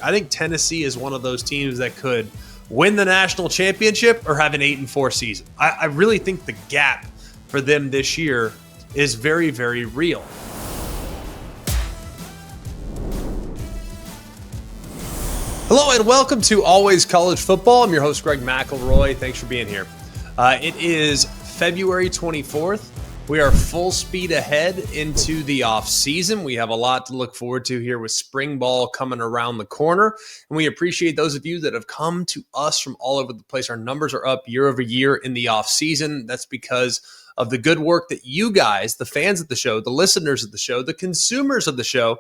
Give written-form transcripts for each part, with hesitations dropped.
I think Tennessee is one of those teams that could win the national championship or have an 8-4 season. I really think the gap for them this year is very, very real. Hello and welcome to Always College Football. I'm your host, Greg McElroy. Thanks for being here. It is February 24th. We are full speed ahead into the off season. We have a lot to look forward to here with spring ball coming around the corner. And we appreciate those of you that have come to us from all over the place. Our numbers are up year over year in the off season. That's because of the good work that you guys, the fans of the show, the listeners of the show, the consumers of the show,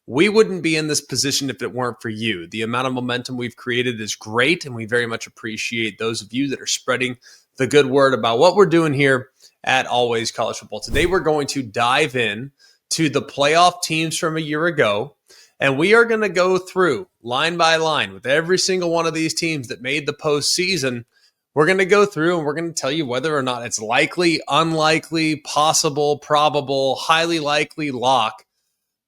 we wouldn't be in this position if it weren't for you. The amount of momentum we've created is great, and we very much appreciate those of you that are spreading the good word about what we're doing here at Always College Football. Today, we're going to dive in to the playoff teams from a year ago, and we are going to go through line by line with every single one of these teams that made the postseason. We're going to go through and we're going to tell you whether or not it's likely, unlikely, possible, probable, highly likely, lock,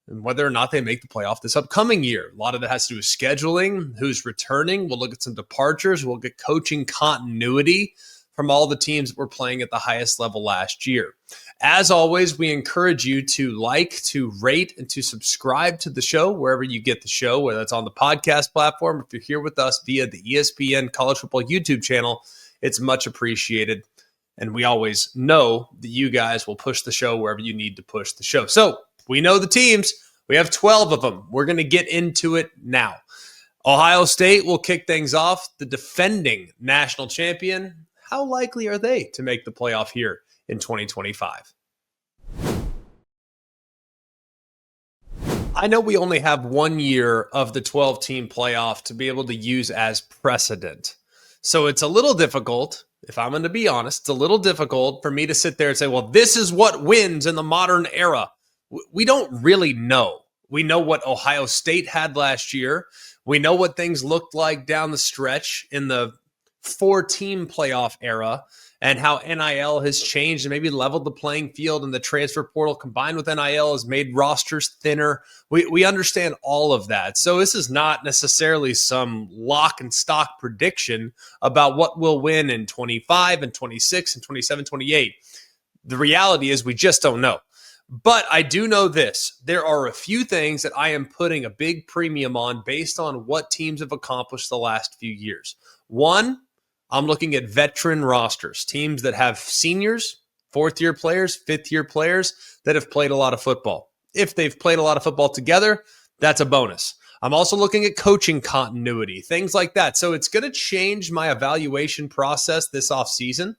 and whether or not they make the playoff this upcoming year. A lot of it has to do with scheduling, who's returning. We'll look at some departures. We'll get coaching continuity from all the teams that were playing at the highest level last year. As always, we encourage you to like, to rate, and to subscribe to the show wherever you get the show, whether that's on the podcast platform. If you're here with us via the ESPN College Football YouTube channel, it's much appreciated. And we always know that you guys will push the show wherever you need to push the show. So we know the teams. We have 12 of them. We're going to get into it now. Ohio State will kick things off. The defending national champion. How likely are they to make the playoff here in 2025? I know we only have 1 year of the 12-team playoff to be able to use as precedent. So it's a little difficult, if I'm going to be honest, it's a little difficult for me to sit there and say, well, this is what wins in the modern era. We don't really know. We know what Ohio State had last year. We know what things looked like down the stretch in the 4-team playoff era and how NIL has changed and maybe leveled the playing field, and the transfer portal combined with NIL has made rosters thinner. We understand all of that. So this is not necessarily some lock and stock prediction about what will win in 25 and 26 and 27, 28. The reality is we just don't know. But I do know this. There are a few things that I am putting a big premium on based on what teams have accomplished the last few years. One, I'm looking at veteran rosters, teams that have seniors, fourth-year players, fifth-year players that have played a lot of football. If they've played a lot of football together, that's a bonus. I'm also looking at coaching continuity, things like that. So it's going to change my evaluation process this offseason.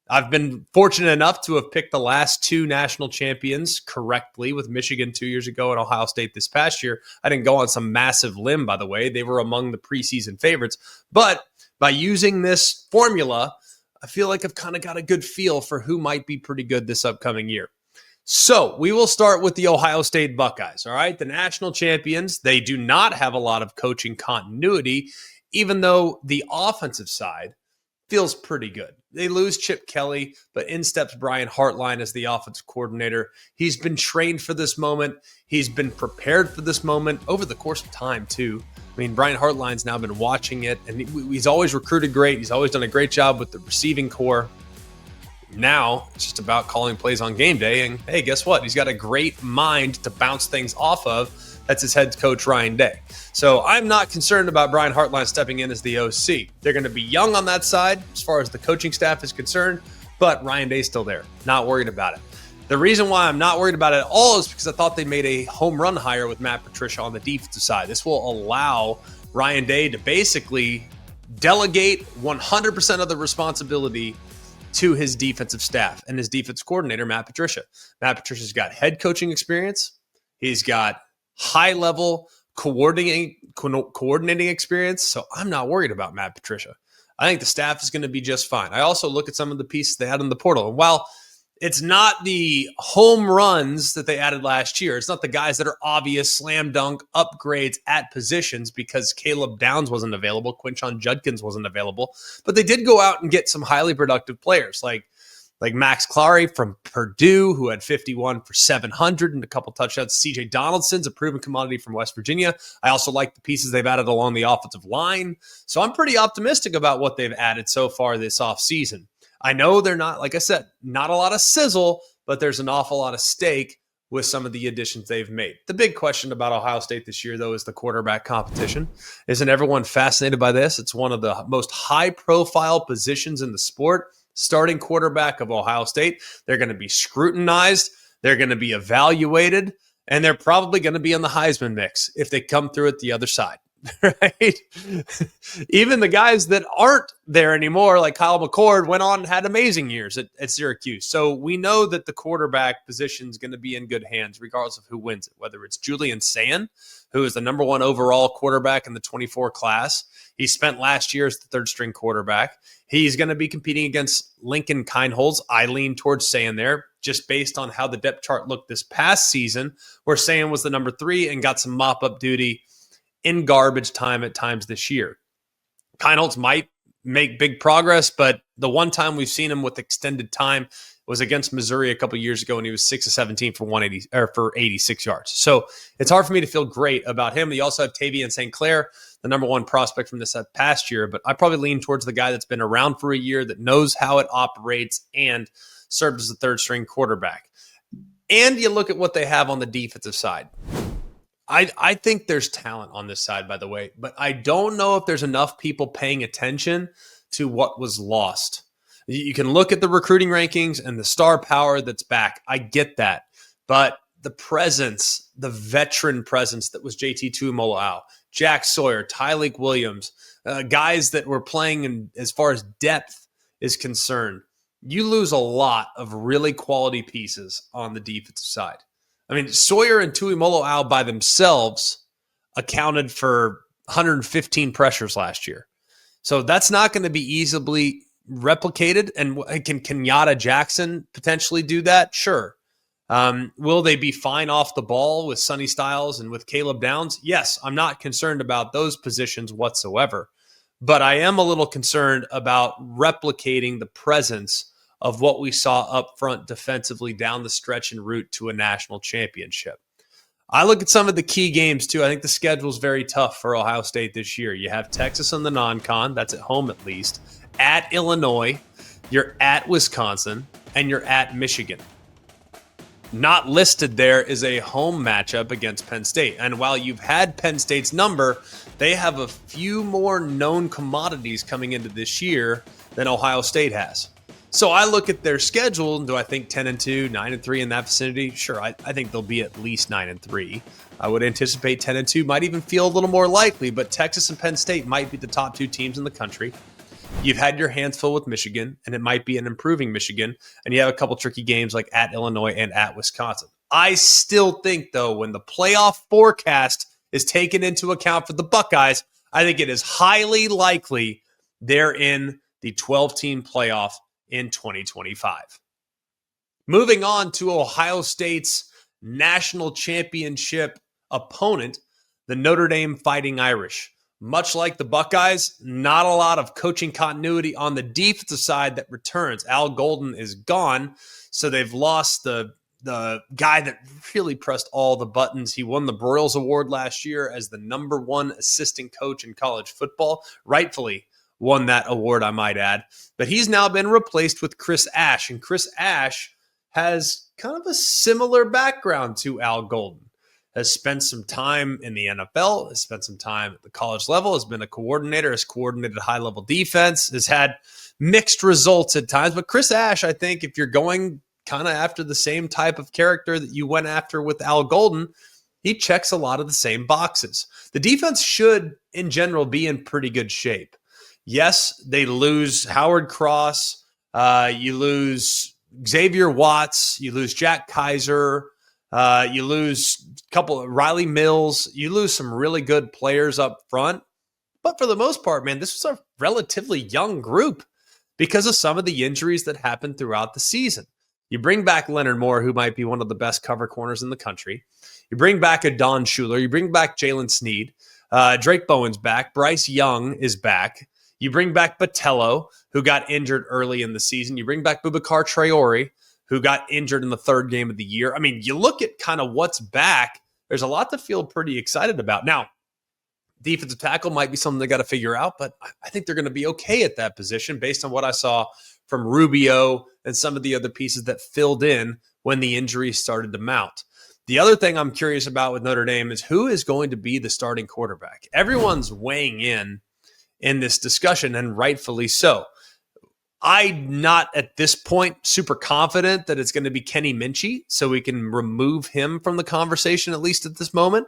I've been fortunate enough to have picked the last 2 national champions correctly, with Michigan 2 years ago and Ohio State this past year. I didn't go on some massive limb, by the way. They were among the preseason favorites. But by using this formula, I feel like I've kind of got a good feel for who might be pretty good this upcoming year. So we will start with the Ohio State Buckeyes, all right? The national champions, they do not have a lot of coaching continuity, even though the offensive side feels pretty good. They lose Chip Kelly, but in steps Brian Hartline as the offensive coordinator. He's been trained for this moment. He's been prepared for this moment over the course of time, too. I mean, Brian Hartline's now been watching it, and he's always recruited great. He's always done a great job with the receiving core. Now, it's just about calling plays on game day, and hey, guess what? He's got a great mind to bounce things off of. That's his head coach, Ryan Day. So I'm not concerned about Brian Hartline stepping in as the OC. They're going to be young on that side as far as the coaching staff is concerned, but Ryan Day's still there. Not worried about it. The reason why I'm not worried about it at all is because I thought they made a home run hire with Matt Patricia on the defensive side. This will allow Ryan Day to basically delegate 100% of the responsibility to his defensive staff and his defense coordinator, Matt Patricia. Matt Patricia's got head coaching experience. He's got high-level coordinating experience, so I'm not worried about Matt Patricia. I think the staff is going to be just fine. I also look at some of the pieces they had in the portal, and while it's not the home runs that they added last year, it's not the guys that are obvious slam dunk upgrades at positions because Caleb Downs wasn't available, Quinshon Judkins wasn't available, but they did go out and get some highly productive players like like Max Clary from Purdue, who had 51 for 700 and a couple touchdowns. C.J. Donaldson's a proven commodity from West Virginia. I also like the pieces they've added along the offensive line. So I'm pretty optimistic about what they've added so far this offseason. I know they're not, like I said, not a lot of sizzle, but there's an awful lot of stake with some of the additions they've made. The big question about Ohio State this year, though, is the quarterback competition. Isn't everyone fascinated by this? It's one of the most high-profile positions in the sport. Starting quarterback of Ohio State, they're going to be scrutinized, they're going to be evaluated, and they're probably going to be in the Heisman mix if they come through it the other side, right? Even the guys that aren't there anymore, like Kyle McCord, went on and had amazing years at Syracuse. So we know that the quarterback position is going to be in good hands, regardless of who wins it, whether it's Julian Sand, who is the number one overall quarterback in the 24 class. He spent last year as the third-string quarterback. He's going to be competing against Lincoln Kienholz. I lean towards Sand there, just based on how the depth chart looked this past season, where Sand was the number 3 and got some mop-up duty in garbage time at times this year. Kienholz might make big progress, but the one time we've seen him with extended time was against Missouri a couple years ago, and he was 6 of 17 for 180 or for 86 yards. So it's hard for me to feel great about him. You also have Tavian St. Clair, the number one prospect from this past year, but I probably lean towards the guy that's been around for a year, that knows how it operates, and served as the third string quarterback. And you look at what they have on the defensive side. I think there's talent on this side, by the way, but I don't know if there's enough people paying attention to what was lost. You can look at the recruiting rankings and the star power that's back. I get that. But the presence, the veteran presence that was JT Tuimoloau, Jack Sawyer, Tyleik Williams, guys that were playing in, as far as depth is concerned, you lose a lot of really quality pieces on the defensive side. I mean, Sawyer and Tuimoloau by themselves accounted for 115 pressures last year. So that's not going to be easily replicated. And can Kenyatta Jackson potentially do that? Sure. Will they be fine off the ball with Sonny Styles and with Caleb Downs? Yes, I'm not concerned about those positions whatsoever. But I am a little concerned about replicating the presence of what we saw up front defensively down the stretch en route to a national championship. I look at some of the key games, too. I think the schedule is very tough for Ohio State this year. You have Texas on the non-con. That's at home at least. At Illinois, you're at Wisconsin, and you're at Michigan. Not listed there is a home matchup against Penn State. And while you've had Penn State's number, they have a few more known commodities coming into this year than Ohio State has. So I look at their schedule, and do I think 10-2, 9-3 in that vicinity? Sure, I think they'll be at least 9-3. I would anticipate 10-2 might even feel a little more likely, but Texas and Penn State might be the top two teams in the country. You've had your hands full with Michigan, and it might be an improving Michigan, and you have a couple tricky games like at Illinois and at Wisconsin. I still think, though, when the playoff forecast is taken into account for the Buckeyes, I think it is highly likely they're in the 12-team playoff in 2025. Moving on to Ohio State's national championship opponent, the Notre Dame Fighting Irish. Much like the Buckeyes, not a lot of coaching continuity on the defensive side that returns. Al Golden is gone, so they've lost the guy that really pressed all the buttons. He won the Broyles Award last year as the number one assistant coach in college football, rightfully won that award, I might add. But he's now been replaced with Chris Ash, and Chris Ash has kind of a similar background to Al Golden. Has spent some time in the NFL, has spent some time at the college level, has been a coordinator, has coordinated high-level defense, has had mixed results at times. But Chris Ash, I think if you're going kind of after the same type of character that you went after with Al Golden, he checks a lot of the same boxes. The defense should, in general, be in pretty good shape. Yes, they lose Howard Cross. You lose Xavier Watts. You lose Jack Kaiser. You lose a couple of Riley Mills. You lose some really good players up front. But for the most part, man, this was a relatively young group because of some of the injuries that happened throughout the season. You bring back Leonard Moore, who might be one of the best cover corners in the country. You bring back a Don Schuler. You bring back Jalen Sneed. Drake Bowen's back. Bryce Young is back. You bring back Botello, who got injured early in the season. You bring back Boubacar Traore, who got injured in the third game of the year. I mean, you look at kind of what's back. There's a lot to feel pretty excited about. Now, defensive tackle might be something they got to figure out, but I think they're going to be okay at that position based on what I saw from Rubio and some of the other pieces that filled in when the injuries started to mount. The other thing I'm curious about with Notre Dame is who is going to be the starting quarterback. Everyone's weighing in this discussion, and rightfully so. I'm not at this point super confident that it's going to be Kenny Minchey, so we can remove him from the conversation, at least at this moment.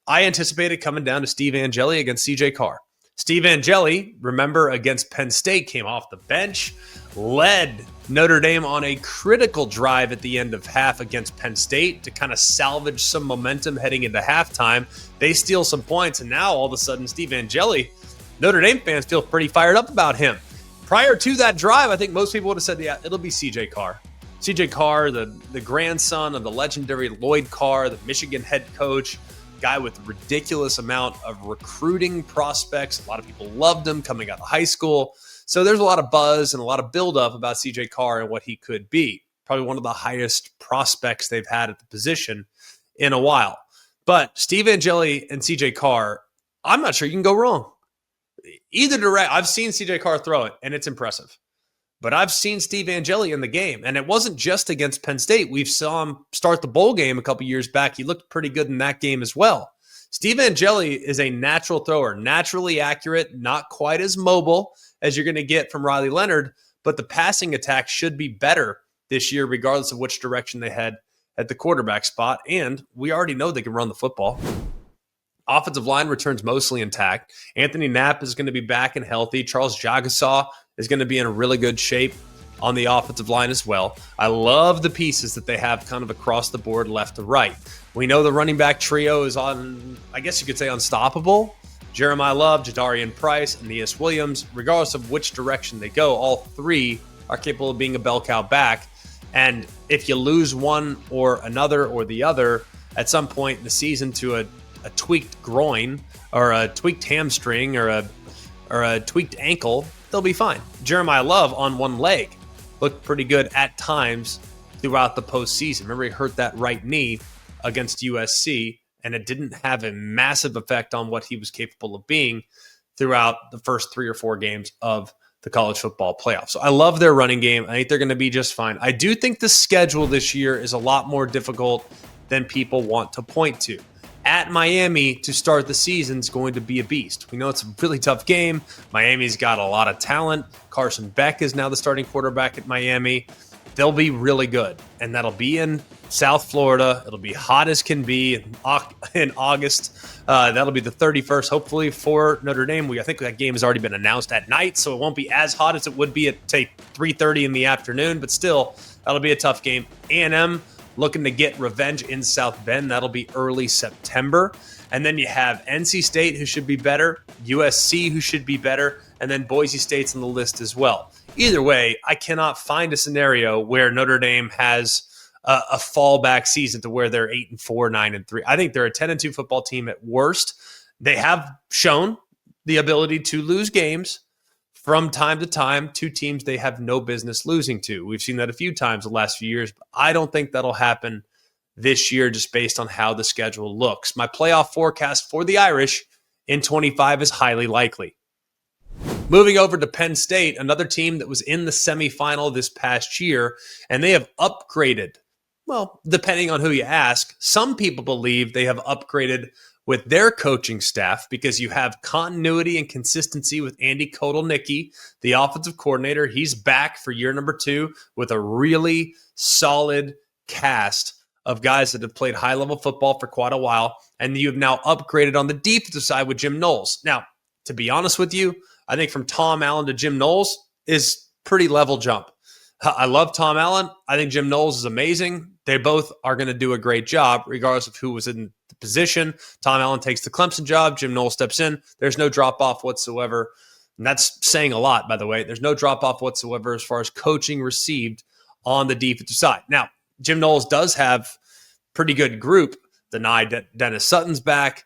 I anticipated coming down to Steve Angeli against CJ Carr. Steve Angeli, remember, against Penn State, came off the bench, led Notre Dame on a critical drive at the end of half against Penn State to kind of salvage some momentum heading into halftime. They steal some points, and now all of a sudden Steve Angeli, Notre Dame fans feel pretty fired up about him. Prior to that drive, I think most people would have said, yeah, it'll be CJ Carr. CJ Carr, the grandson of the legendary Lloyd Carr, the Michigan head coach, guy with a ridiculous amount of recruiting prospects. A lot of people loved him coming out of high school. So there's a lot of buzz and a lot of buildup about CJ Carr and what he could be. Probably one of the highest prospects they've had at the position in a while. But Steve Angeli and CJ Carr, I'm not sure you can go wrong. Either direct, I've seen CJ Carr throw it, and it's impressive. But I've seen Steve Angeli in the game, and it wasn't just against Penn State. We saw him start the bowl game a couple years back. He looked pretty good in that game as well. Steve Angeli is a natural thrower, naturally accurate, not quite as mobile as you're going to get from Riley Leonard, but the passing attack should be better this year regardless of which direction they head at the quarterback spot, and we already know they can run the football. Offensive line returns mostly intact. Anthony Knapp is going to be back and healthy. Charles Jagasaw is going to be in a really good shape on the offensive line as well. I love the pieces that they have kind of across the board, left to right. We know the running back trio is on, I guess you could say, unstoppable. Jeremiah Love, Jadarian Price, and Aeneas Williams, regardless of which direction they go, all three are capable of being a bell cow back. And if you lose one or another or the other at some point in the season to a tweaked groin or a tweaked hamstring or a tweaked ankle, they'll be fine. Jeremiah Love on one leg looked pretty good at times throughout the postseason. Remember, he hurt that right knee against USC, and it didn't have a massive effect on what he was capable of being throughout the first 3 or 4 games of the college football playoff. So I love their running game. I think they're going to be just fine. I do think the schedule this year is a lot more difficult than people want to point to. At Miami to start the season is going to be a beast. We know it's a really tough game. Miami's got a lot of talent. Carson Beck is now the starting quarterback at Miami. They'll be really good, and that'll be in South Florida. It'll be hot as can be in August. That'll be the 31st, hopefully, for Notre Dame. I think that game has already been announced at night, so it won't be as hot as it would be at, say, 3:30 in the afternoon, but still, that'll be a tough game. A&M looking to get revenge in South Bend. That'll be early September. And then you have NC State, who should be better, USC, who should be better, and then Boise State's on the list as well. Either way, I cannot find a scenario where Notre Dame has a fallback season to where they're 8-4, 9-3. I think they're a 10-2 football team at worst. They have shown the ability to lose games from time to time to teams they have no business losing to. We've seen that a few times the last few years, but I don't think that'll happen this year just based on how the schedule looks. My playoff forecast for the Irish in 25 is highly likely. Moving over to Penn State, another team that was in the semifinal this past year, and they have upgraded. Well, depending on who you ask, some people believe they have upgraded with their coaching staff because you have continuity and consistency with Andy Kotelnicki, the offensive coordinator. He's back for year number 2 with a really solid cast of guys that have played high-level football for quite a while, and you have now upgraded on the defensive side with Jim Knowles. Now, to be honest with you, I think from Tom Allen to Jim Knowles is pretty level jump. I love Tom Allen. I think Jim Knowles is amazing. They both are going to do a great job regardless of who was in the position. Tom Allen takes the Clemson job. Jim Knowles steps in. There's no drop-off whatsoever. And that's saying a lot, by the way. There's no drop-off whatsoever as far as coaching received on the defensive side. Now, Jim Knowles does have pretty good group. Dennis Sutton's back.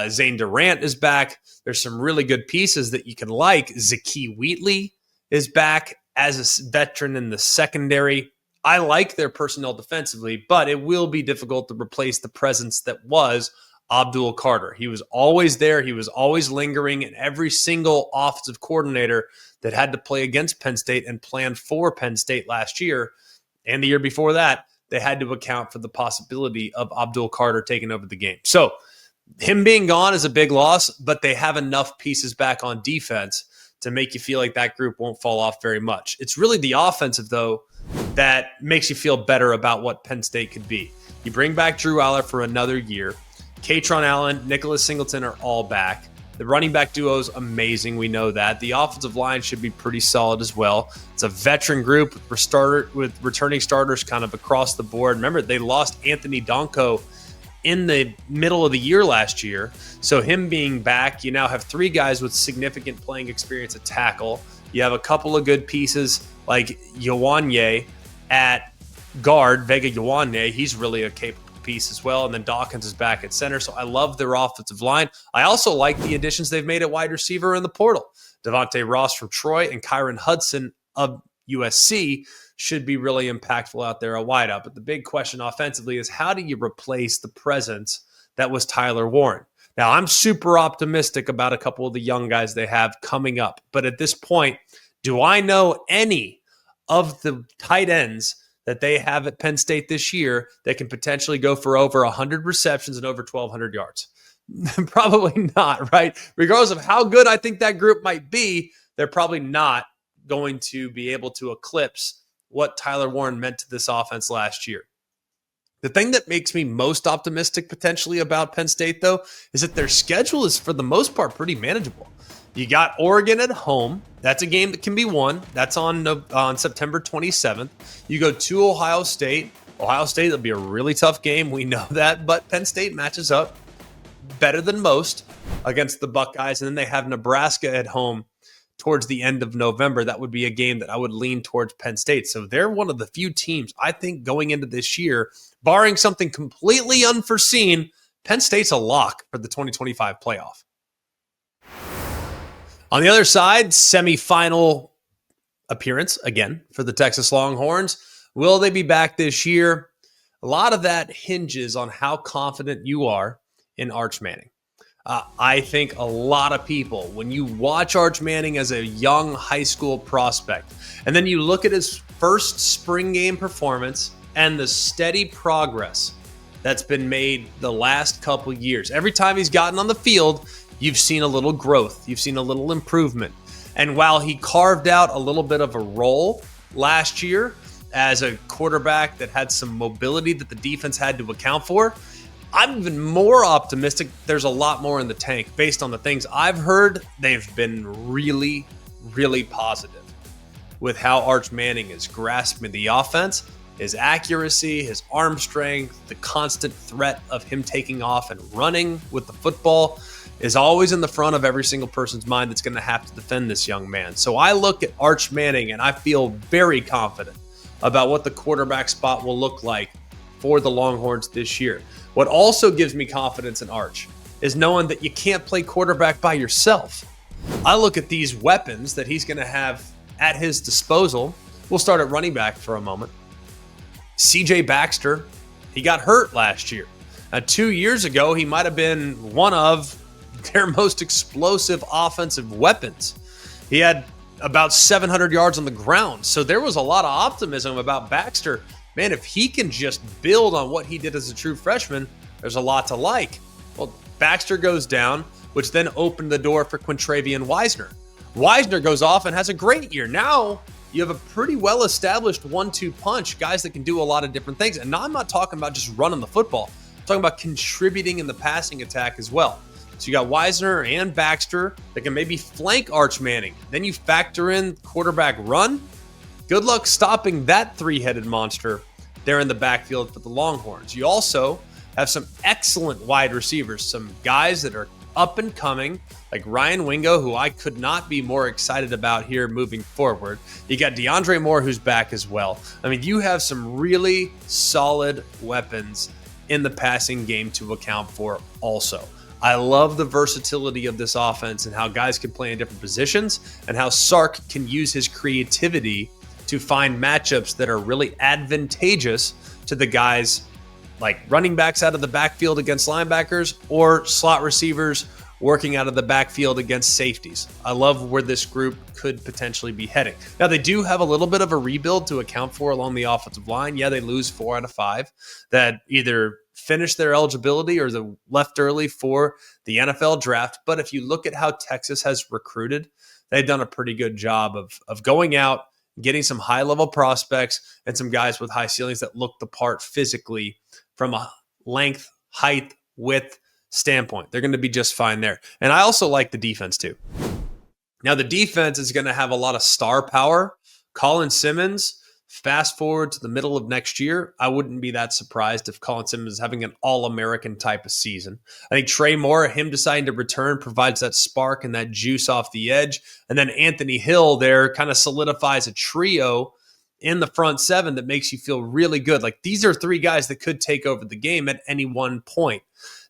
Zane Durant is back. There's some really good pieces that you can like. Zakee Wheatley is back as a veteran in the secondary. I like their personnel defensively, but it will be difficult to replace the presence that was Abdul Carter. He was always there. He was always lingering, and every single offensive coordinator that had to play against Penn State and plan for Penn State last year and the year before that, they had to account for the possibility of Abdul Carter taking over the game. So him being gone is a big loss, but they have enough pieces back on defense to make you feel like that group won't fall off very much. It's really the offensive, though, that makes you feel better about what Penn State could be. You bring back Drew Aller for another year. Katron Allen, Nicholas Singleton are all back. The running back duo is amazing. We know that. The offensive line should be pretty solid as well. It's a veteran group with returning starters kind of across the board. Remember, they lost Anthony Donko in the middle of the year last year. So him being back, you now have 3 guys with significant playing experience at tackle. You have a couple of good pieces like Ioane at guard, Vega Ioane. He's really a capable piece as well. And then Dawkins is back at center. So I love their offensive line. I also like the additions they've made at wide receiver in the portal. Devontae Ross from Troy and Kyron Hudson of USC should be really impactful out there at wideout. But the big question offensively is, how do you replace the presence that was Tyler Warren? Now, I'm super optimistic about a couple of the young guys they have coming up. But at this point, do I know any of the tight ends that they have at Penn State this year that can potentially go for over 100 receptions and over 1,200 yards? Probably not, right? Regardless of how good I think that group might be, they're probably not going to be able to eclipse what Tyler Warren meant to this offense last year. The thing that makes me most optimistic potentially about Penn State, though, is that their schedule is, for the most part, pretty manageable. You got Oregon at home. That's a game that can be won. That's on September 27th. You go to Ohio State. Ohio State will be a really tough game. We know that. But Penn State matches up better than most against the Buckeyes. And then they have Nebraska at home towards the end of November. That would be a game that I would lean towards Penn State. So they're one of the few teams, I think, going into this year, barring something completely unforeseen, Penn State's a lock for the 2025 playoff. On the other side, semifinal appearance again for the Texas Longhorns. Will they be back this year? A lot of that hinges on how confident you are in Arch Manning. I think a lot of people, when you watch Arch Manning as a young high school prospect, and then you look at his first spring game performance and the steady progress that's been made the last couple years. Every time he's gotten on the field, you've seen a little growth. You've seen a little improvement. And while he carved out a little bit of a role last year as a quarterback that had some mobility that the defense had to account for, I'm even more optimistic there's a lot more in the tank. Based on the things I've heard, they've been really, really positive with how Arch Manning is grasping the offense, his accuracy, his arm strength, the constant threat of him taking off and running with the football is always in the front of every single person's mind that's going to have to defend this young man. So I look at Arch Manning and I feel very confident about what the quarterback spot will look like for the Longhorns this year. What also gives me confidence in Arch is knowing that you can't play quarterback by yourself. I look at these weapons that he's going to have at his disposal. We'll start at running back for a moment. CJ Baxter, he got hurt last year. 2 years ago, he might have been one of their most explosive offensive weapons. He had about 700 yards on the ground. So there was a lot of optimism about Baxter. Man, if he can just build on what he did as a true freshman, there's a lot to like. Well, Baxter goes down, which then opened the door for Quintravian Wisner. Wisner goes off and has a great year. Now you have a pretty well-established 1-2 punch, guys that can do a lot of different things. And now I'm not talking about just running the football. I'm talking about contributing in the passing attack as well. So you got Wisner and Baxter that can maybe flank Arch Manning. Then you factor in quarterback run. Good luck stopping that three-headed monster there in the backfield for the Longhorns. You also have some excellent wide receivers, some guys that are up and coming, like Ryan Wingo, who I could not be more excited about here moving forward. You got DeAndre Moore, who's back as well. I mean, you have some really solid weapons in the passing game to account for also. I love the versatility of this offense and how guys can play in different positions and how Sark can use his creativity to find matchups that are really advantageous to the guys like running backs out of the backfield against linebackers or slot receivers working out of the backfield against safeties. I love where this group could potentially be heading. Now, they do have a little bit of a rebuild to account for along the offensive line. Yeah, they lose 4 out of 5 that either finished their eligibility or they left early for the NFL draft. But if you look at how Texas has recruited, they've done a pretty good job of going out, getting some high-level prospects and some guys with high ceilings that look the part physically from a length, height, width standpoint. They're going to be just fine there. And I also like the defense too. Now, the defense is going to have a lot of star power. Colin Simmons, fast forward to the middle of next year, I wouldn't be that surprised if Colin Simmons is having an all-American type of season. I think Trey Moore, him deciding to return, provides that spark and that juice off the edge. And then Anthony Hill there kind of solidifies a trio in the front 7 that makes you feel really good. Like, these are 3 guys that could take over the game at any one point.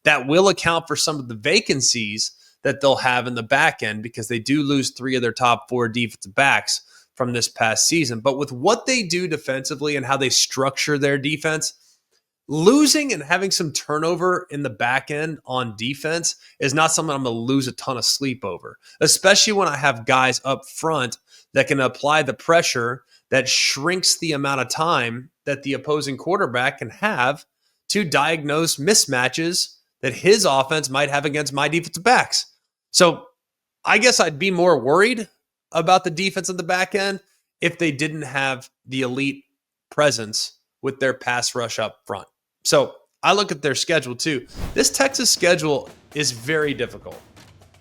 That will account for some of the vacancies that they'll have in the back end because they do lose 3 of their top 4 defensive backs from this past season. But with what they do defensively and how they structure their defense, losing and having some turnover in the back end on defense is not something I'm going to lose a ton of sleep over, especially when I have guys up front that can apply the pressure that shrinks the amount of time that the opposing quarterback can have to diagnose mismatches that his offense might have against my defensive backs. So I guess I'd be more worried about the defense in the back end if they didn't have the elite presence with their pass rush up front. So I look at their schedule too. This Texas schedule is very difficult.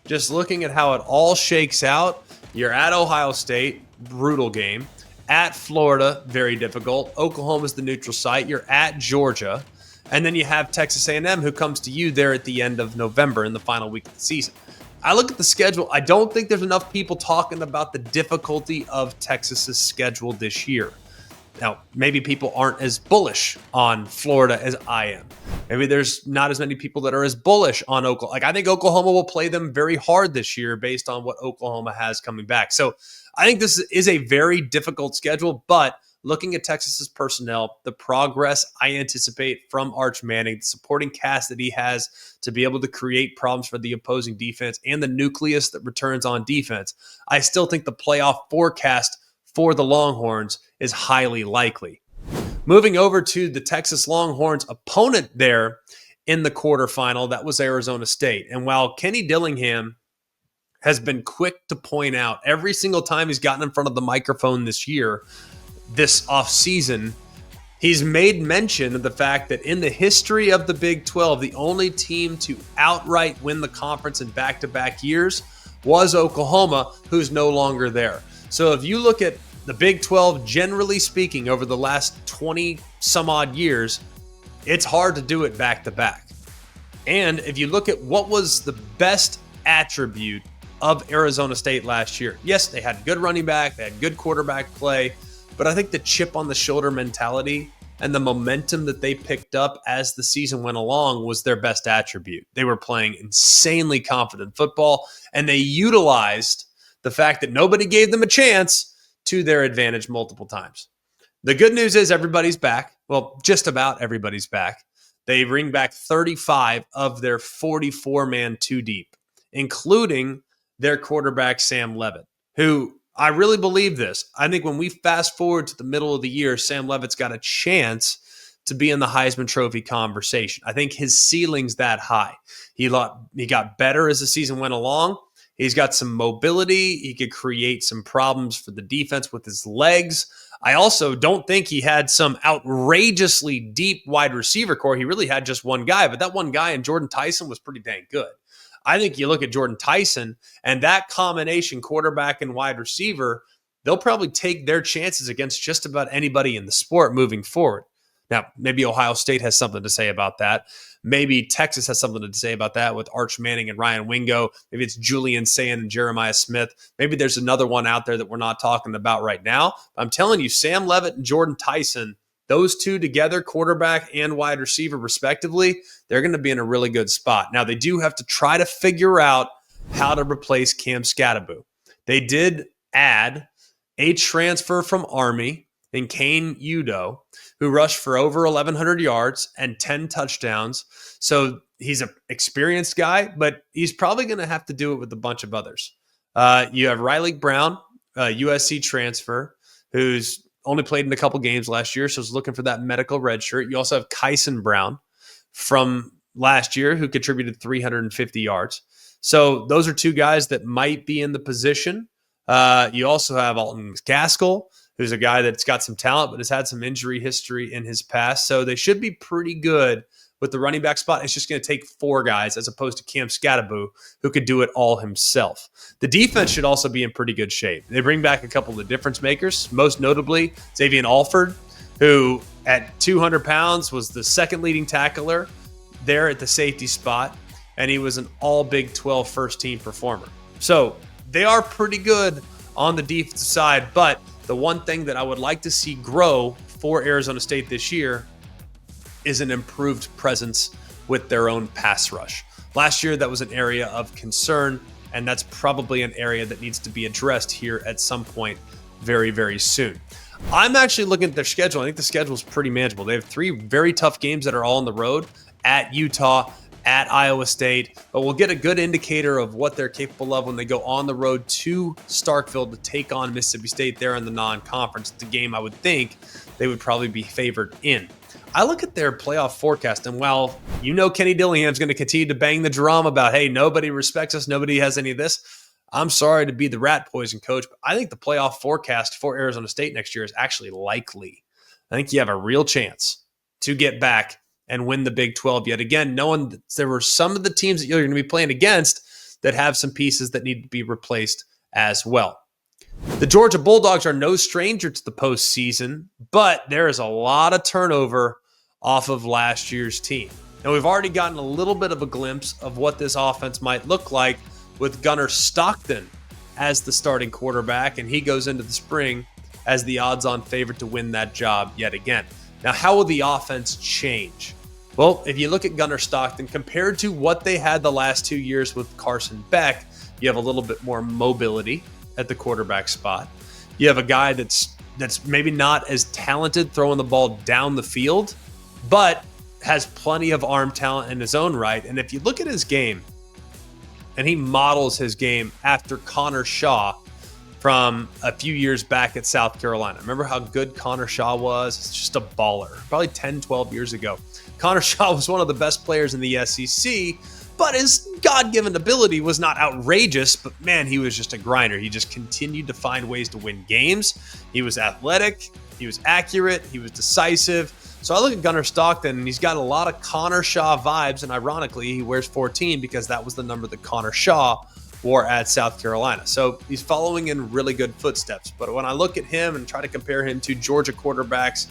Just looking at how it all shakes out, you're at Ohio State, brutal game. At Florida, very difficult. Oklahoma's the neutral site. You're at Georgia. And then you have Texas A&M, who comes to you there at the end of November in the final week of the season. I look at the schedule. I don't think there's enough people talking about the difficulty of Texas's schedule this year. Now, maybe people aren't as bullish on Florida as I am. Maybe there's not as many people that are as bullish on Oklahoma. Like, I think Oklahoma will play them very hard this year based on what Oklahoma has coming back. So I think this is a very difficult schedule, but looking at Texas's personnel, the progress I anticipate from Arch Manning, the supporting cast that he has to be able to create problems for the opposing defense, and the nucleus that returns on defense, I still think the playoff forecast for the Longhorns is highly likely. Moving over to the Texas Longhorns opponent there in the quarterfinal, that was Arizona State. And while Kenny Dillingham has been quick to point out every single time he's gotten in front of the microphone this year, this offseason, he's made mention of the fact that in the history of the Big 12, the only team to outright win the conference in back-to-back years was Oklahoma, who's no longer there. So if you look at the Big 12, generally speaking, over the last 20 some odd years, it's hard to do it back-to-back. And if you look at what was the best attribute of Arizona State last year, yes, they had good running back, they had good quarterback play, but I think the chip on the shoulder mentality and the momentum that they picked up as the season went along was their best attribute. They were playing insanely confident football, and they utilized the fact that nobody gave them a chance to their advantage multiple times. The good news is everybody's back. Well, just about everybody's back. They bring back 35 of their 44-man two deep, including their quarterback, Sam Leavitt, who I really believe this. I think when we fast forward to the middle of the year, Sam Leavitt's got a chance to be in the Heisman Trophy conversation. I think his ceiling's that high. He got better as the season went along. He's got some mobility. He could create some problems for the defense with his legs. I also don't think he had some outrageously deep wide receiver core. He really had just one guy, but that one guy in Jordan Tyson was pretty dang good. I think you look at Jordan Tyson and that combination, quarterback and wide receiver, they'll probably take their chances against just about anybody in the sport moving forward. Now, maybe Ohio State has something to say about that. Maybe Texas has something to say about that with Arch Manning and Ryan Wingo. Maybe it's Julian Sand and Jeremiah Smith. Maybe there's another one out there that we're not talking about right now. I'm telling you, Sam Leavitt and Jordan Tyson, those two together, quarterback and wide receiver respectively, they're going to be in a really good spot. Now, they do have to try to figure out how to replace Cam Skattebo. They did add a transfer from Army in Kane Udo, who rushed for over 1,100 yards and 10 touchdowns. So he's an experienced guy, but he's probably going to have to do it with a bunch of others. You have Riley Brown, USC transfer, who's only played in a couple games last year, so is looking for that medical red shirt. You also have Kyson Brown from last year, who contributed 350 yards. So those are two guys that might be in the position. You also have Alton Gaskell, who's a guy that's got some talent, but has had some injury history in his past. So they should be pretty good with the running back spot. It's just going to take four guys as opposed to Cam Skattebo, who could do it all himself. The defense should also be in pretty good shape. They bring back a couple of the difference makers, most notably Xavier Alford, who at 200 pounds was the second leading tackler there at the safety spot, and he was an all Big 12 first-team performer. So they are pretty good on the defensive side, but the one thing that I would like to see grow for Arizona State this year is an improved presence with their own pass rush. Last year, that was an area of concern, and that's probably an area that needs to be addressed here at some point very, very soon. I'm actually looking at their schedule. I think the schedule is pretty manageable. They have three very tough games that are all on the road, at Utah, at Iowa State, but we'll get a good indicator of what they're capable of when they go on the road to Starkville to take on Mississippi State there in the non-conference. It's a game I would think they would probably be favored in. I look at their playoff forecast, and while you know Kenny Dillingham's going to continue to bang the drum about, hey, nobody respects us, nobody has any of this, I'm sorry to be the rat poison coach, but I think the playoff forecast for Arizona State next year is actually likely. I think you have a real chance to get back and win the Big 12 yet again, knowing that there were some of the teams that you're going to be playing against that have some pieces that need to be replaced as well. The Georgia Bulldogs are no stranger to the postseason, but there is a lot of turnover off of last year's team. Now, we've already gotten a little bit of a glimpse of what this offense might look like with Gunnar Stockton as the starting quarterback, and he goes into the spring as the odds-on favorite to win that job yet again. Now, how will the offense change? Well, if you look at Gunnar Stockton, compared to what they had the last 2 years with Carson Beck, you have a little bit more mobility at the quarterback spot. You have a guy that's maybe not as talented throwing the ball down the field, but has plenty of arm talent in his own right. And if you look at his game, and he models his game after Connor Shaw from a few years back at South Carolina. Remember how good Connor Shaw was? It's just a baller. Probably 10, 12 years ago. Connor Shaw was one of the best players in the SEC, but his God-given ability was not outrageous, but man, he was just a grinder. He just continued to find ways to win games. He was athletic, he was accurate, he was decisive. So I look at Gunnar Stockton, and he's got a lot of Connor Shaw vibes, and ironically, he wears 14 because that was the number that Connor Shaw wore at South Carolina. So he's following in really good footsteps. But when I look at him and try to compare him to Georgia quarterbacks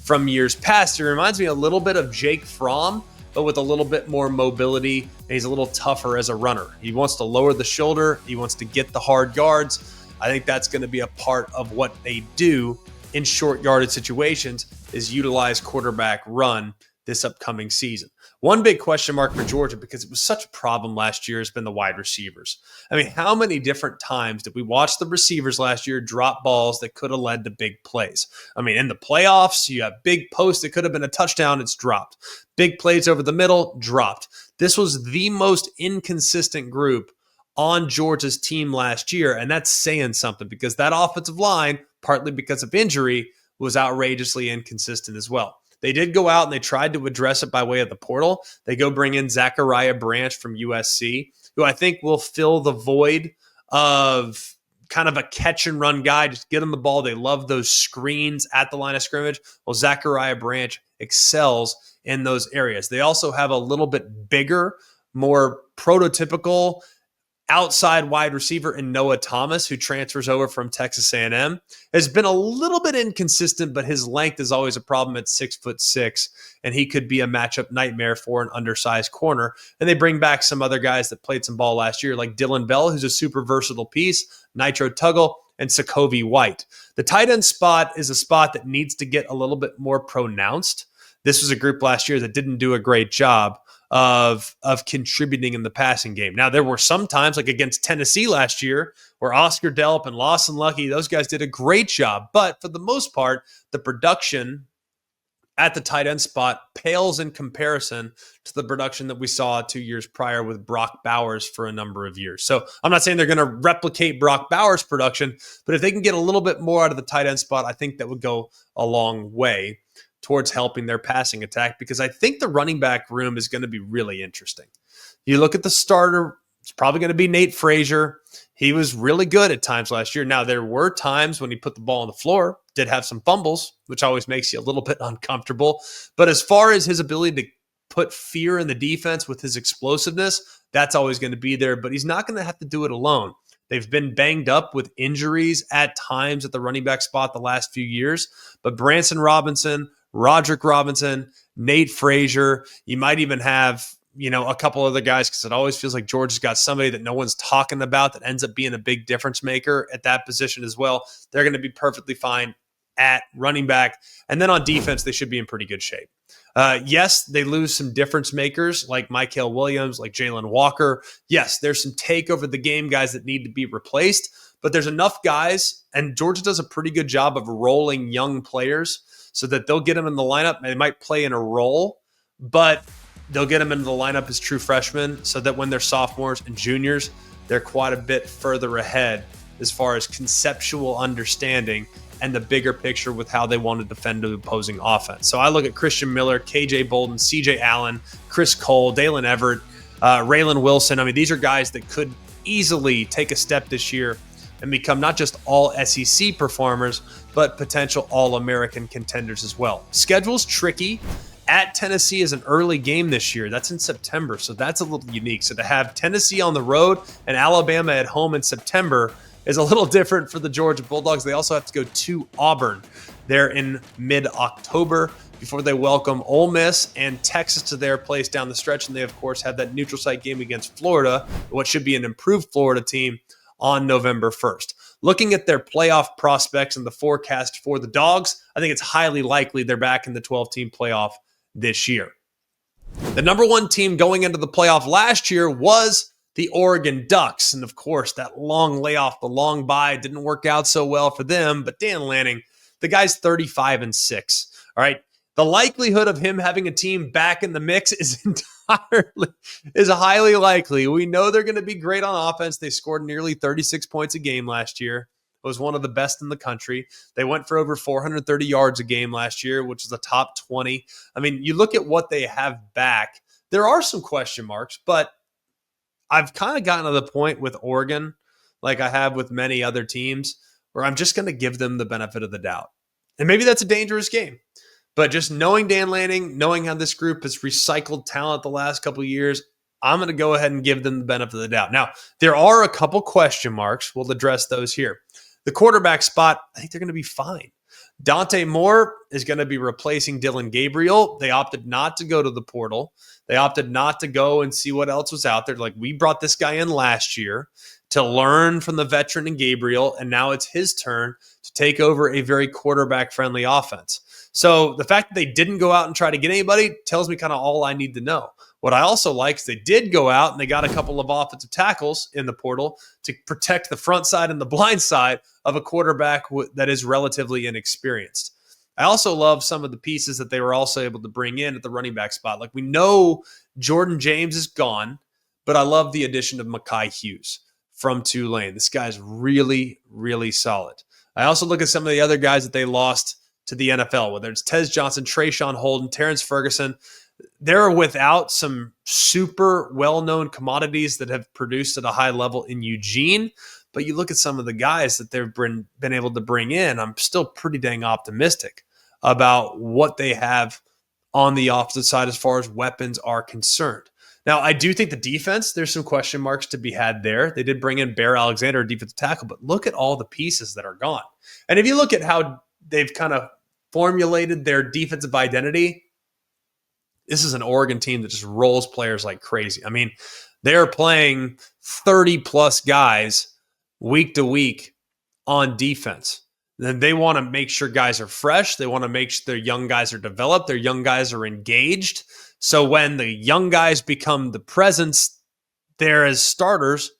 from years past, he reminds me a little bit of Jake Fromm, but with a little bit more mobility, and he's a little tougher as a runner. He wants to lower the shoulder. He wants to get the hard yards. I think that's going to be a part of what they do in short yardage situations, is utilize quarterback run this upcoming season. One big question mark for Georgia, because it was such a problem last year, has been the wide receivers. I mean, how many different times did we watch the receivers last year drop balls that could have led to big plays? I mean, in the playoffs, you have big posts that could have been a touchdown, it's dropped. Big plays over the middle, dropped. This was the most inconsistent group on Georgia's team last year, and that's saying something, because that offensive line, partly because of injury, was outrageously inconsistent as well. They did go out and they tried to address it by way of the portal. They go bring in Zachariah Branch from USC, who I think will fill the void of kind of a catch and run guy. Just get them the ball. They love those screens at the line of scrimmage. Well, Zachariah Branch excels in those areas. They also have a little bit bigger, more prototypical outside wide receiver in Noah Thomas, who transfers over from Texas A&M, has been a little bit inconsistent, but his length is always a problem at 6'6", and he could be a matchup nightmare for an undersized corner. And they bring back some other guys that played some ball last year, like Dylan Bell, who's a super versatile piece, Nitro Tuggle, and Sokovie White. The tight end spot is a spot that needs to get a little bit more pronounced. This was a group last year that didn't do a great job of contributing in the passing game. Now, there were some times, like against Tennessee last year, where Oscar Delp and Lawson Lucky, those guys did a great job. But for the most part, the production at the tight end spot pales in comparison to the production that we saw 2 years prior with Brock Bowers for a number of years. So I'm not saying they're going to replicate Brock Bowers' production, but if they can get a little bit more out of the tight end spot, I think that would go a long way towards helping their passing attack, because I think the running back room is going to be really interesting. You look at the starter, it's probably going to be Nate Frazier. He was really good at times last year. Now, there were times when he put the ball on the floor, did have some fumbles, which always makes you a little bit uncomfortable. But as far as his ability to put fear in the defense with his explosiveness, that's always going to be there. But he's not going to have to do it alone. They've been banged up with injuries at times at the running back spot the last few years. But Branson Robinson, Roderick Robinson, Nate Frazier, you might even have a couple other guys, because it always feels like Georgia's got somebody that no one's talking about that ends up being a big difference maker at that position as well. They're going to be perfectly fine at running back. And then on defense, they should be in pretty good shape. Yes, they lose some difference makers like Mykel Williams, like Jalen Walker. Yes, there's some take over the game guys that need to be replaced, but there's enough guys, and Georgia does a pretty good job of rolling young players so that they'll get them in the lineup. They might play in a role, but they'll get them into the lineup as true freshmen so that when they're sophomores and juniors, they're quite a bit further ahead as far as conceptual understanding and the bigger picture with how they want to defend the opposing offense. So I look at Christian Miller, KJ Bolden, CJ Allen, Chris Cole, Dalen Everett, Raylan Wilson. I mean, these are guys that could easily take a step this year and become not just all SEC performers, but potential All-American contenders as well. Schedule's tricky. At Tennessee is an early game this year. That's in September, so that's a little unique. So to have Tennessee on the road and Alabama at home in September is a little different for the Georgia Bulldogs. They also have to go to Auburn. They're in mid-October before they welcome Ole Miss and Texas to their place down the stretch. And they, of course, have that neutral site game against Florida, what should be an improved Florida team, on November 1st. Looking at their playoff prospects and the forecast for the Dogs, I think it's highly likely they're back in the 12-team playoff this year. The number one team going into the playoff last year was the Oregon Ducks. And of course, that long layoff, the long bye didn't work out so well for them. But Dan Lanning, the guy's 35-6. All right. The likelihood of him having a team back in the mix is highly likely. We know they're going to be great on offense. They scored nearly 36 points a game last year. It was one of the best in the country. They went for over 430 yards a game last year, which is the top 20. I mean, you look at what they have back. There are some question marks, but I've kind of gotten to the point with Oregon, like I have with many other teams, where I'm just going to give them the benefit of the doubt. And maybe that's a dangerous game. But just knowing Dan Lanning, knowing how this group has recycled talent the last couple of years, I'm going to go ahead and give them the benefit of the doubt. Now, there are a couple question marks. We'll address those here. The quarterback spot, I think they're going to be fine. Donte Moore is going to be replacing Dylan Gabriel. They opted not to go to the portal. They opted not to go and see what else was out there. Like, we brought this guy in last year to learn from the veteran in Gabriel, and now it's his turn to take over a very quarterback-friendly offense. So the fact that they didn't go out and try to get anybody tells me kind of all I need to know. What I also like is they did go out and they got a couple of offensive tackles in the portal to protect the front side and the blind side of a quarterback that is relatively inexperienced. I also love some of the pieces that they were also able to bring in at the running back spot. Like, we know Jordan James is gone, but I love the addition of Mekhi Hughes from Tulane. This guy's really, really solid. I also look at some of the other guys that they lost to the NFL, whether it's Tez Johnson, Trayshawn Holden, Terrence Ferguson. They're without some super well-known commodities that have produced at a high level in Eugene. But you look at some of the guys that they've been able to bring in, I'm still pretty dang optimistic about what they have on the opposite side as far as weapons are concerned. Now, I do think the defense, there's some question marks to be had there. They did bring in Bear Alexander, a defensive tackle, but look at all the pieces that are gone. And if you look at how they've kind of formulated their defensive identity, this is an Oregon team that just rolls players like crazy. I mean, they're playing 30-plus guys week to week on defense. Then they want to make sure guys are fresh. They want to make sure their young guys are developed. Their young guys are engaged. So when the young guys become the presence there as starters,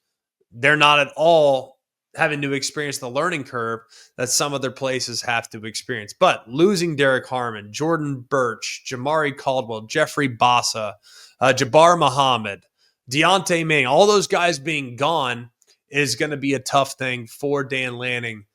they're not at all having to experience the learning curve that some other places have to experience. But losing Derek Harmon, Jordan Birch, Jamari Caldwell, Jeffrey Bassa, Jabbar Muhammad, Deontay May, all those guys being gone is going to be a tough thing for Dan Lanning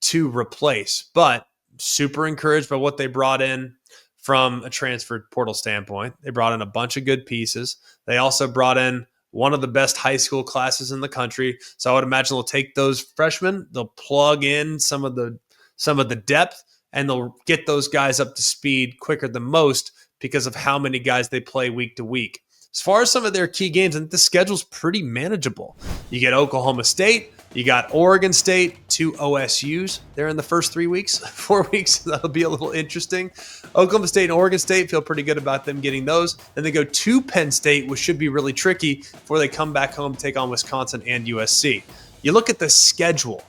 to replace. But super encouraged by what they brought in from a transfer portal standpoint. They brought in a bunch of good pieces. They also brought in one of the best high school classes in the country. So I would imagine they'll take those freshmen, they'll plug in some of the depth, and they'll get those guys up to speed quicker than most because of how many guys they play week to week. As far as some of their key games, I think the schedule's pretty manageable. You get Oklahoma State, you got Oregon State, 2 OSUs. They're in the first 3 weeks, 4 weeks. That'll be a little interesting. Oklahoma State and Oregon State, feel pretty good about them getting those. Then they go to Penn State, which should be really tricky before they come back home to take on Wisconsin and USC. You look at the schedule.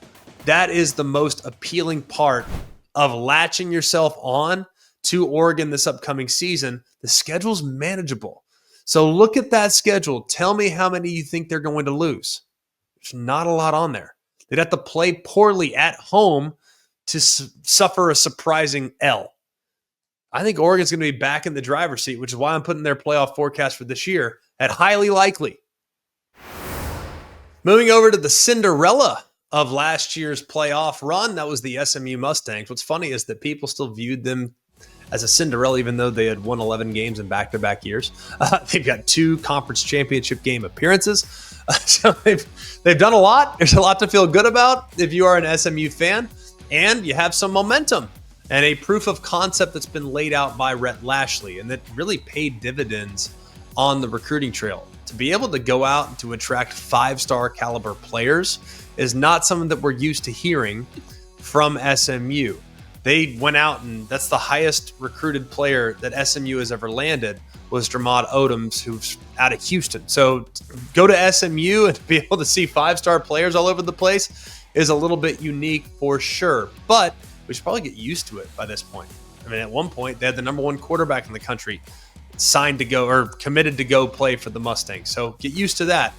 That is the most appealing part of latching yourself on to Oregon this upcoming season. The schedule's manageable. So look at that schedule. Tell me how many you think they're going to lose. There's not a lot on there. They'd have to play poorly at home to suffer a surprising L. I think Oregon's going to be back in the driver's seat, which is why I'm putting their playoff forecast for this year at highly likely. Moving over to the Cinderella of last year's playoff run, that was the SMU Mustangs. What's funny is that people still viewed them as a Cinderella, even though they had won 11 games in back-to-back years. They've got 2 conference championship game appearances. So they've done a lot. There's a lot to feel good about if you are an SMU fan, and you have some momentum and a proof of concept that's been laid out by Rhett Lashley, and that really paid dividends on the recruiting trail. To be able to go out and to attract 5-star caliber players is not something that we're used to hearing from SMU. They went out, and that's the highest recruited player that SMU has ever landed was Dramod Odoms, who's out of Houston. So go to SMU and be able to see 5-star players all over the place is a little bit unique for sure. But we should probably get used to it by this point. I mean, at one point, they had the number 1 quarterback in the country signed to go or committed to go play for the Mustangs. So get used to that.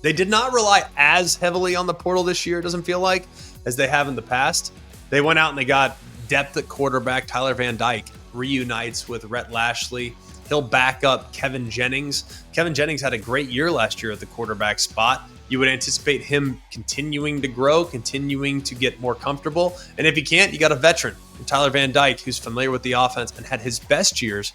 They did not rely as heavily on the portal this year, it doesn't feel like, as they have in the past. They went out and they got depth at quarterback. Tyler Van Dyke reunites with Rhett Lashley. He'll back up Kevin Jennings. Kevin Jennings had a great year last year at the quarterback spot. You would anticipate him continuing to grow, continuing to get more comfortable. And if he can't, you got a veteran, Tyler Van Dyke, who's familiar with the offense and had his best years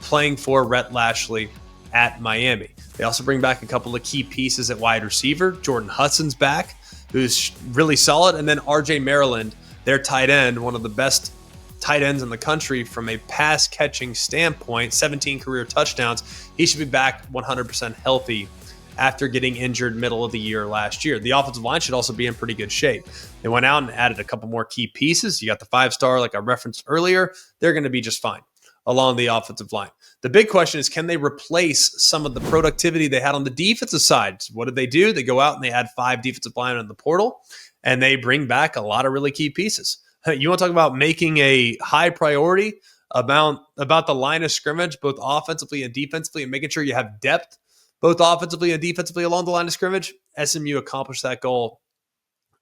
playing for Rhett Lashley at Miami. They also bring back a couple of key pieces at wide receiver. Jordan Hudson's back, who's really solid. And then RJ Maryland, their tight end, one of the best tight ends in the country from a pass catching standpoint, 17 career touchdowns. He should be back 100% healthy after getting injured middle of the year last year. The offensive line should also be in pretty good shape. They went out and added a couple more key pieces. You got the 5-star, like I referenced earlier. They're going to be just fine along the offensive line. The big question is, can they replace some of the productivity they had on the defensive side? So what did they do? They go out and they add 5 defensive linemen in the portal, and they bring back a lot of really key pieces. You want to talk about making a high priority about the line of scrimmage, both offensively and defensively, and making sure you have depth both offensively and defensively along the line of scrimmage. SMU accomplished that goal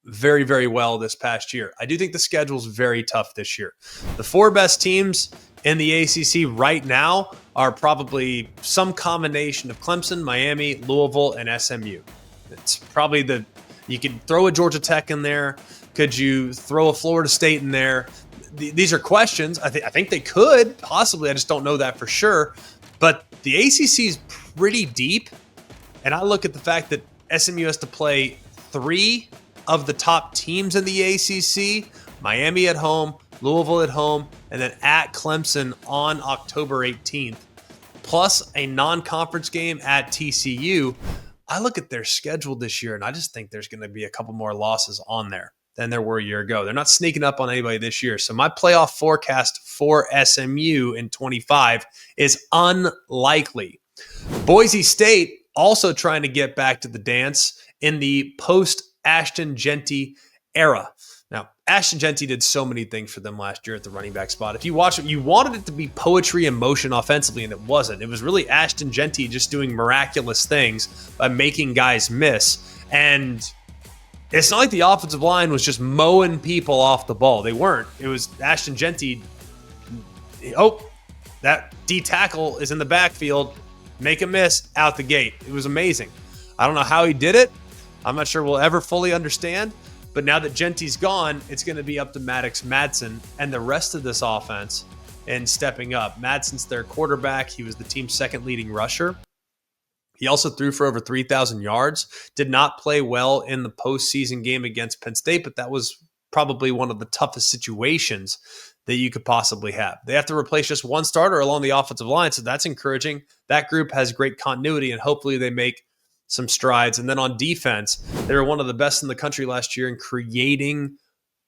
very, very well this past year. I do think the schedule's very tough this year. The 4 best teams in the ACC right now are probably some combination of Clemson, Miami, Louisville, and SMU. It's probably you could throw a Georgia Tech in there. Could you throw a Florida State in there? These are questions. I think they could, possibly. I just don't know that for sure. But the ACC is pretty deep, and I look at the fact that SMU has to play 3 of the top teams in the ACC, Miami at home, Louisville at home, and then at Clemson on October 18th, plus a non-conference game at TCU. I look at their schedule this year, and I just think there's going to be a couple more losses on there than there were a year ago. They're not sneaking up on anybody this year. So my playoff forecast for SMU in 25 is unlikely. Boise State also trying to get back to the dance in the post-Ashton Jeanty era. Now, Ashton Jeanty did so many things for them last year at the running back spot. If you watch it, you wanted it to be poetry in motion offensively, and it wasn't. It was really Ashton Jeanty just doing miraculous things by making guys miss. And it's not like the offensive line was just mowing people off the ball. They weren't. It was Ashton Jeanty. Oh, that D tackle is in the backfield. Make a miss out the gate. It was amazing. I don't know how he did it. I'm not sure we'll ever fully understand. But now that Jeanty's gone, it's going to be up to Maddox Madsen and the rest of this offense in stepping up. Madsen's their quarterback. He was the team's second leading rusher. He also threw for over 3,000 yards. Did not play well in the postseason game against Penn State, but that was probably one of the toughest situations that you could possibly have. They have to replace just one starter along the offensive line, so that's encouraging. That group has great continuity, and hopefully they make some strides. And then on defense, they were one of the best in the country last year in creating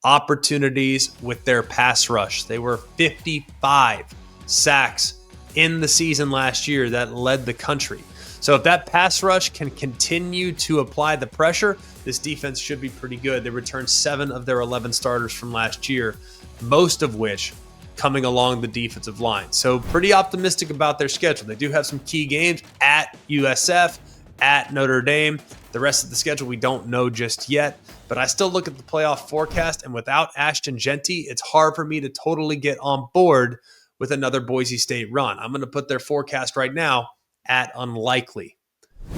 opportunities with their pass rush. They were 55 sacks in the season last year that led the country. So if that pass rush can continue to apply the pressure, this defense should be pretty good. They returned 7 of their 11 starters from last year, most of which coming along the defensive line. So pretty optimistic about their schedule. They do have some key games at USF, at Notre Dame. The rest of the schedule we don't know just yet, but I still look at the playoff forecast, and without Ashton Jeanty, it's hard for me to totally get on board with another Boise State run. I'm going to put their forecast right now at unlikely.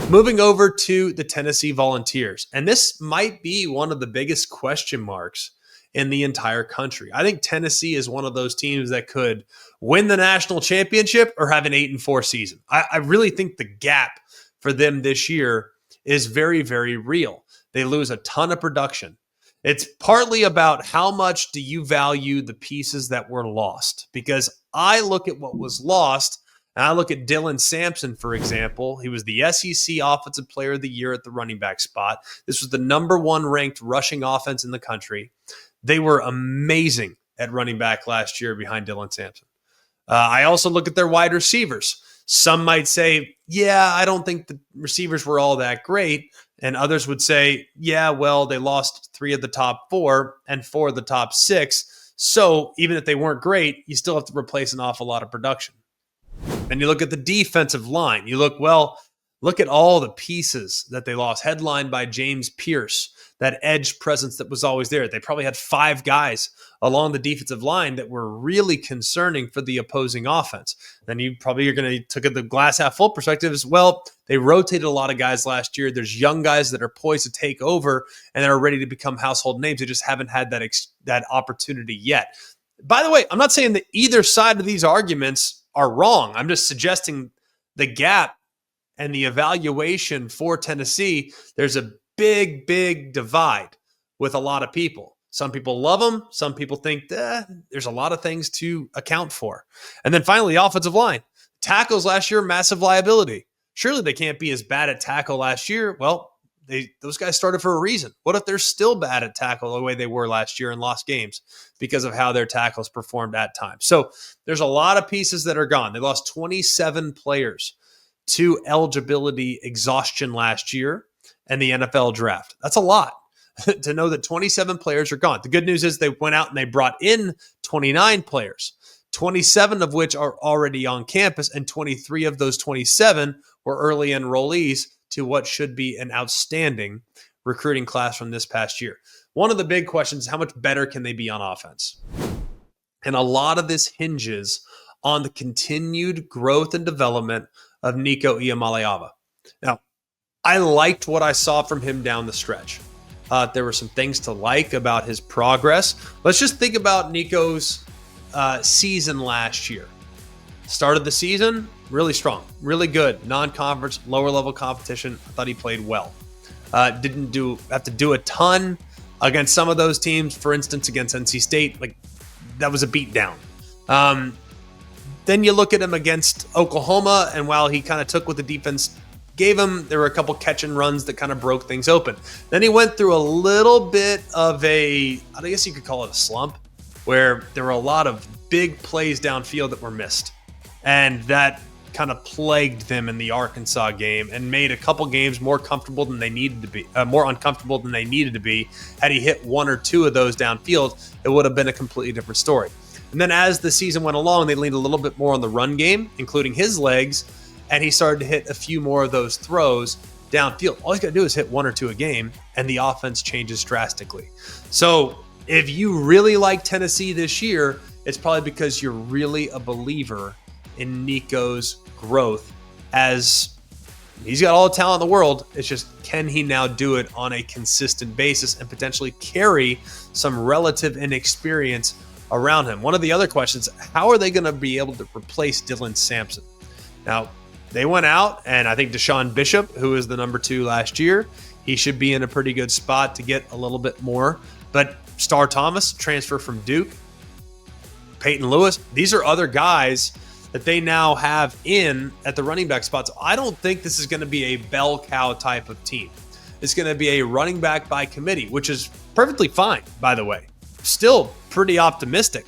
Moving over to the Tennessee Volunteers, and this might be one of the biggest question marks in the entire country. I think Tennessee is one of those teams that could win the national championship or have an 8-4 season. I really think the gap for them this year is very, very real. They lose a ton of production. It's partly about how much do you value the pieces that were lost, because I look at what was lost, and I look at Dylan Sampson, for example. He was the SEC Offensive Player of the Year at the running back spot. This was the number 1 ranked rushing offense in the country. They were amazing at running back last year behind Dylan Sampson. I also look at their wide receivers. Some might say, yeah, I don't think the receivers were all that great. And others would say, yeah, well, they lost 3 of the top 4 and 4 of the top 6. So even if they weren't great, you still have to replace an awful lot of production. And you look at the defensive line. You look at all the pieces that they lost, headlined by James Pierce, that edge presence that was always there. They probably had 5 guys along the defensive line that were really concerning for the opposing offense. Then you probably are going to take the glass half full perspective as well. They rotated a lot of guys last year. There's young guys that are poised to take over and that are ready to become household names. They just haven't had that opportunity yet. By the way, I'm not saying that either side of these arguments are wrong. I'm just suggesting the gap and the evaluation for Tennessee. There's a big, big divide with a lot of people. Some people love them. Some people think there's a lot of things to account for. And then finally, the offensive line. Tackles last year, massive liability. Surely they can't be as bad at tackle last year. Well, those guys started for a reason. What if they're still bad at tackle the way they were last year and lost games because of how their tackles performed at times? So there's a lot of pieces that are gone. They lost 27 players to eligibility exhaustion last year and the NFL draft. That's a lot to know that 27 players are gone. The good news is they went out and they brought in 29 players, 27 of which are already on campus, and 23 of those 27 were early enrollees to what should be an outstanding recruiting class from this past year. One of the big questions is how much better can they be on offense? And a lot of this hinges on the continued growth and development of Nico Iamaleava. Now, I liked what I saw from him down the stretch. There were some things to like about his progress. Let's just think about Nico's season last year. Started the season really strong, really good, non-conference, lower-level competition. I thought he played well. Didn't have to do a ton against some of those teams. For instance, against NC State, that was a beatdown. Then you look at him against Oklahoma, and while he kind of took what the defense gave him, there were a couple catch and runs that kind of broke things open. Then he went through a little bit of I guess you could call it a slump, where there were a lot of big plays downfield that were missed. And that kind of plagued them in the Arkansas game and made a couple games more comfortable than they needed to be, more uncomfortable than they needed to be. Had he hit one or two of those downfield, it would have been a completely different story. And then as the season went along, they leaned a little bit more on the run game, including his legs, and he started to hit a few more of those throws downfield. All he's got to do is hit one or two a game, and the offense changes drastically. So if you really like Tennessee this year, it's probably because you're really a believer in Nico's growth, as he's got all the talent in the world. It's just, can he now do it on a consistent basis and potentially carry some relative inexperience around him? One of the other questions, how are they going to be able to replace Dylan Sampson? Now, they went out, and I think Deshaun Bishop, who was the number 2 last year, he should be in a pretty good spot to get a little bit more. But Star Thomas, transfer from Duke, Peyton Lewis, these are other guys that they now have in at the running back spots. I don't think this is going to be a bell cow type of team. It's going to be a running back by committee, which is perfectly fine, by the way. Still pretty optimistic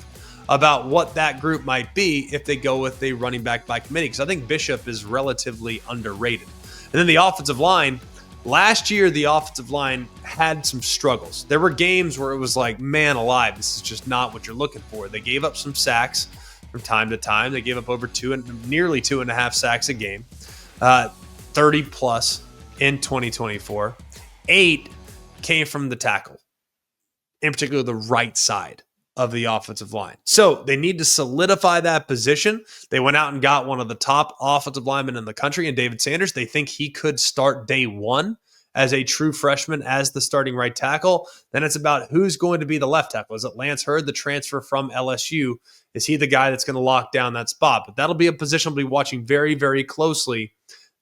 about what that group might be if they go with a running back by committee, because I think Bishop is relatively underrated. And then the offensive line, last year the offensive line had some struggles. There were games where it was like, man alive, this is just not what you're looking for. They gave up some sacks from time to time. They gave up over nearly 2.5 sacks a game, 30 plus in 2024. 8 came from the tackle, in particular the right side of the offensive line. So they need to solidify that position. They went out and got one of the top offensive linemen in the country in David Sanders. They think he could start day one as a true freshman as the starting right tackle. Then it's about who's going to be the left tackle. Is it Lance Hurd, the transfer from LSU? Is he the guy that's going to lock down that spot? But that'll be a position I'll be watching very, very closely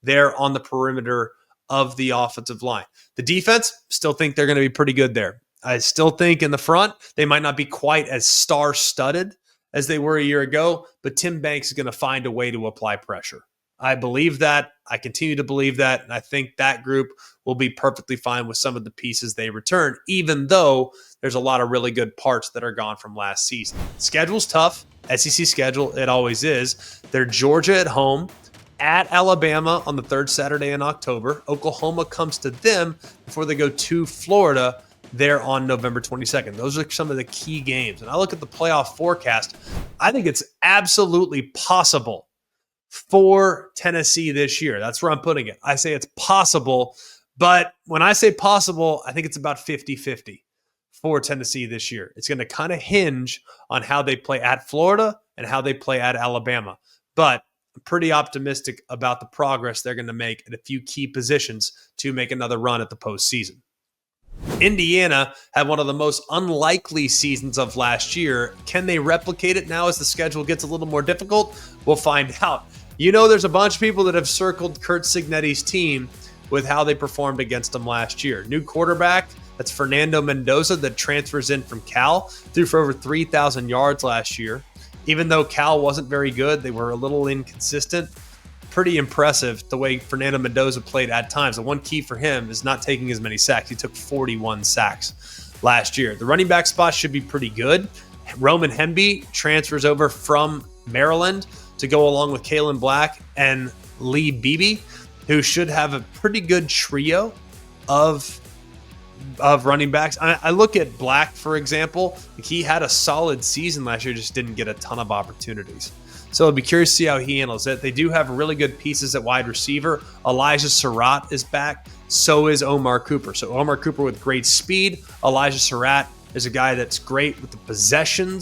there on the perimeter of the offensive line. The defense, still think they're going to be pretty good there. I still think in the front, they might not be quite as star-studded as they were a year ago, but Tim Banks is going to find a way to apply pressure. I believe that. I continue to believe that, and I think that group will be perfectly fine with some of the pieces they return, even though there's a lot of really good parts that are gone from last season. Schedule's tough. SEC schedule, it always is. They're Georgia at home, at Alabama on the 3rd Saturday in October. Oklahoma comes to them before they go to Florida there on November 22nd. Those are some of the key games. And I look at the playoff forecast. I think it's absolutely possible for Tennessee this year. That's where I'm putting it. I say it's possible, but when I say possible, I think it's about 50-50 for Tennessee this year. It's going to kind of hinge on how they play at Florida and how they play at Alabama. But I'm pretty optimistic about the progress they're going to make at a few key positions to make another run at the postseason. Indiana had one of the most unlikely seasons of last year. Can they replicate it now as the schedule gets a little more difficult? We'll find out. You know, there's a bunch of people that have circled Curt Cignetti's team with how they performed against them last year. New quarterback, that's Fernando Mendoza, that transfers in from Cal, threw for over 3,000 yards last year. Even though Cal wasn't very good, they were a little inconsistent. Pretty impressive the way Fernando Mendoza played at times. The one key for him is not taking as many sacks. He took 41 sacks last year. The running back spot should be pretty good. Roman Hemby transfers over from Maryland to go along with Kalen Black and Lee Beebe, who should have a pretty good trio of running backs. I look at Black, for example. He had a solid season last year, just didn't get a ton of opportunities. So I'll be curious to see how he handles it. They do have really good pieces at wide receiver. Elijah Surratt is back. So is Omar Cooper. So Omar Cooper with great speed. Elijah Surratt is a guy that's great with the possession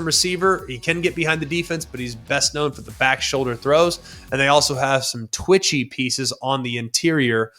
receiver. He can get behind the defense, but he's best known for the back shoulder throws. And they also have some twitchy pieces on the interior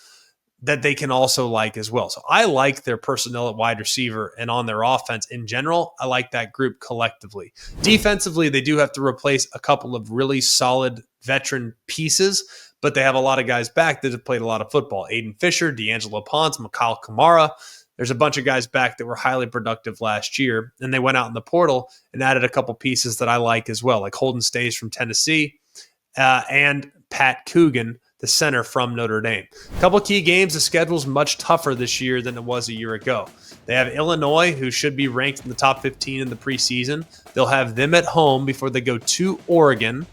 that they can also like as well. So I like their personnel at wide receiver and on their offense in general. I like that group collectively. Defensively, they do have to replace a couple of really solid veteran pieces, but they have a lot of guys back that have played a lot of football. Aiden Fisher, D'Angelo Ponce, Mikal Kamara. There's a bunch of guys back that were highly productive last year, and they went out in the portal and added a couple pieces that I like as well, like Holden Stays from Tennessee and Pat Coogan, the center from Notre Dame. A couple key games. The schedule's much tougher this year than it was a year ago. They have Illinois, who should be ranked in the top 15 in the preseason. They'll have them at home before they go to Oregon.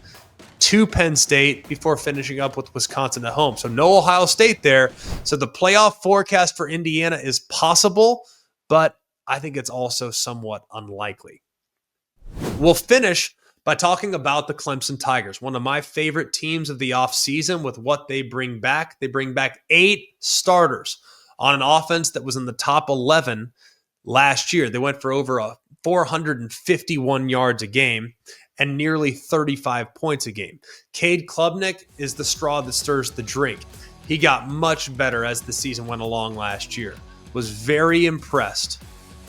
to Penn State before finishing up with Wisconsin at home. So no Ohio State there. So the playoff forecast for Indiana is possible, but I think it's also somewhat unlikely. We'll finish by talking about the Clemson Tigers, one of my favorite teams of the offseason with what they bring back. They bring back 8 starters on an offense that was in the top 11 last year. They went for over 451 yards a game and nearly 35 points a game. Cade Klubnik is the straw that stirs the drink. He got much better as the season went along last year. Was very impressed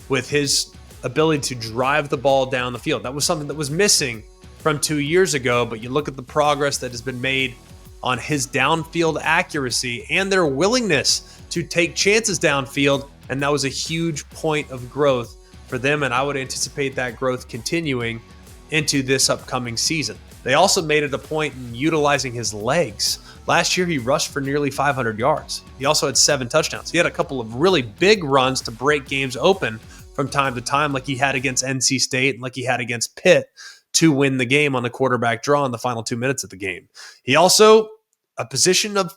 with his ability to drive the ball down the field. That was something that was missing from 2 years ago, but you look at the progress that has been made on his downfield accuracy and their willingness to take chances downfield, and that was a huge point of growth for them, and I would anticipate that growth continuing into this upcoming season. They also made it a point in utilizing his legs. Last year, he rushed for nearly 500 yards. He also had 7 touchdowns. He had a couple of really big runs to break games open from time to time, like he had against NC State and like he had against Pitt to win the game on the quarterback draw in the final 2 minutes of the game. He also, a position of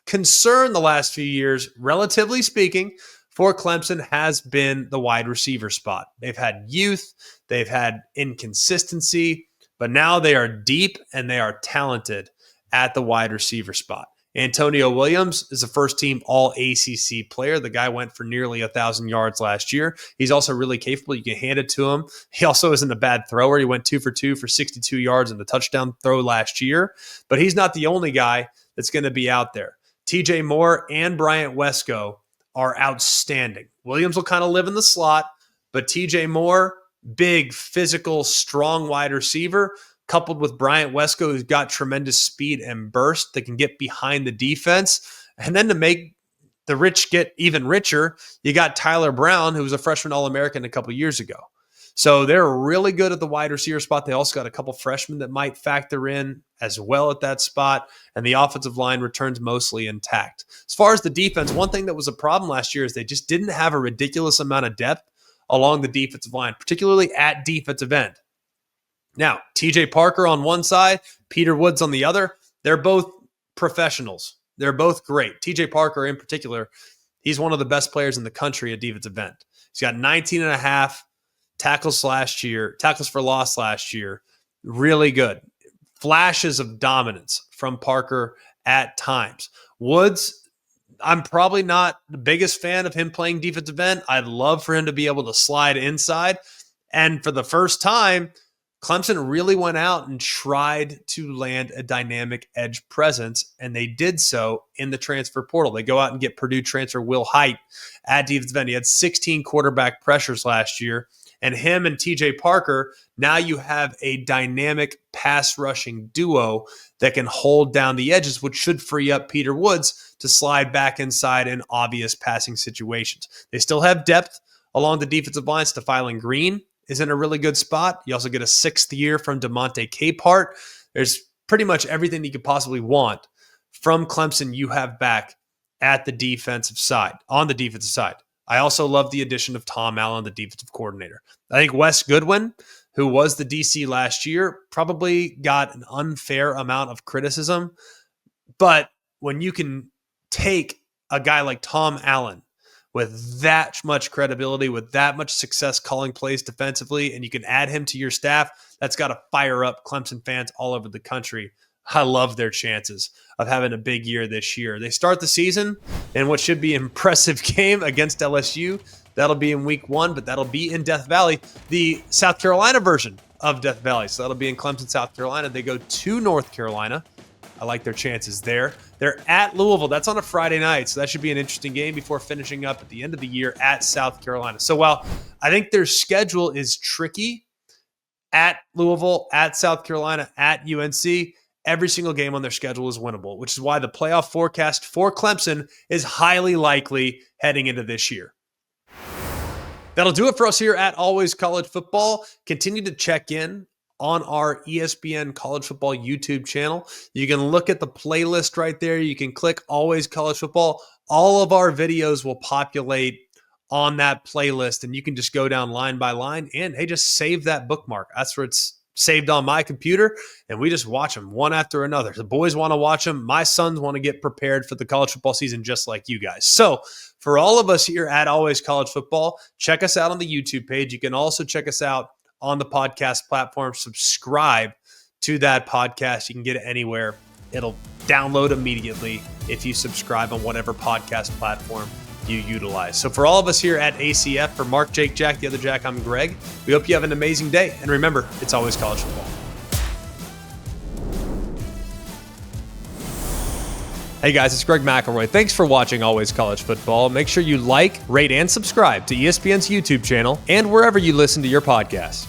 concern the last few years, relatively speaking, for Clemson has been the wide receiver spot. They've had youth, they've had inconsistency, but now they are deep and they are talented at the wide receiver spot. Antonio Williams is a first-team All-ACC player. The guy went for nearly 1,000 yards last year. He's also really capable. You can hand it to him. He also isn't a bad thrower. He went 2 for 2 for 62 yards in the touchdown throw last year. But he's not the only guy that's going to be out there. TJ Moore and Bryant Wesco are outstanding. Williams will kind of live in the slot, but TJ Moore, big, physical, strong wide receiver, coupled with Bryant Wesco, who's got tremendous speed and burst that can get behind the defense. And then to make the rich get even richer, you got Tyler Brown, who was a freshman All-American a couple years ago. So they're really good at the wide receiver spot. They also got a couple freshmen that might factor in as well at that spot, and the offensive line returns mostly intact. As far as the defense, one thing that was a problem last year is they just didn't have a ridiculous amount of depth along the defensive line, particularly at defensive end. Now, TJ Parker on one side, Peter Woods on the other. They're both professionals. They're both great. TJ Parker in particular, he's one of the best players in the country at defensive end. He's got 19 and a half tackles for loss last year. Really good. Flashes of dominance from Parker at times. Woods, I'm probably not the biggest fan of him playing defensive end. I'd love for him to be able to slide inside. And for the first time, Clemson really went out and tried to land a dynamic edge presence, and they did so in the transfer portal. They go out and get Purdue transfer Will Height at defensive end. He had 16 quarterback pressures last year, and him and TJ Parker, now you have a dynamic pass rushing duo that can hold down the edges, which should free up Peter Woods to slide back inside in obvious passing situations. They still have depth along the defensive line. Stephylin Green is in a really good spot. You also get a 6th year from DeMonte Capehart. There's pretty much everything you could possibly want from Clemson you have back at the defensive side, on the defensive side. I also love the addition of Tom Allen, the defensive coordinator. I think Wes Goodwin, who was the DC last year, probably got an unfair amount of criticism. But when you can take a guy like Tom Allen with that much credibility, with that much success calling plays defensively, and you can add him to your staff, that's got to fire up Clemson fans all over the country. I love their chances of having a big year this year. They start the season in what should be an impressive game against LSU. That'll be in week 1, but that'll be in Death Valley, the South Carolina version of Death Valley. So that'll be in Clemson, South Carolina. They go to North Carolina. I like their chances there. They're at Louisville. That's on a Friday night, so that should be an interesting game before finishing up at the end of the year at South Carolina. So while I think their schedule is tricky at Louisville, at South Carolina, at UNC, every single game on their schedule is winnable, which is why the playoff forecast for Clemson is highly likely heading into this year. That'll do it for us here at Always College Football. Continue to check in on our ESPN College Football YouTube channel. You can look at the playlist right there. You can click Always College Football. All of our videos will populate on that playlist, and you can just go down line by line and, hey, just save that bookmark. That's where it's saved on my computer, and we just watch them one after another. The boys want to watch them. My sons want to get prepared for the college football season just like you guys. So for all of us here at Always College Football, check us out on the YouTube page. You can also check us out on the podcast platform. Subscribe to that podcast. You can get it anywhere. It'll download immediately if you subscribe on whatever podcast platform you utilize. So for all of us here at ACF, for Mark, Jake, Jack, the other Jack, I'm Greg. We hope you have an amazing day. And remember, it's always college football. Hey guys, it's Greg McElroy. Thanks for watching Always College Football. Make sure you like, rate, and subscribe to ESPN's YouTube channel and wherever you listen to your podcasts.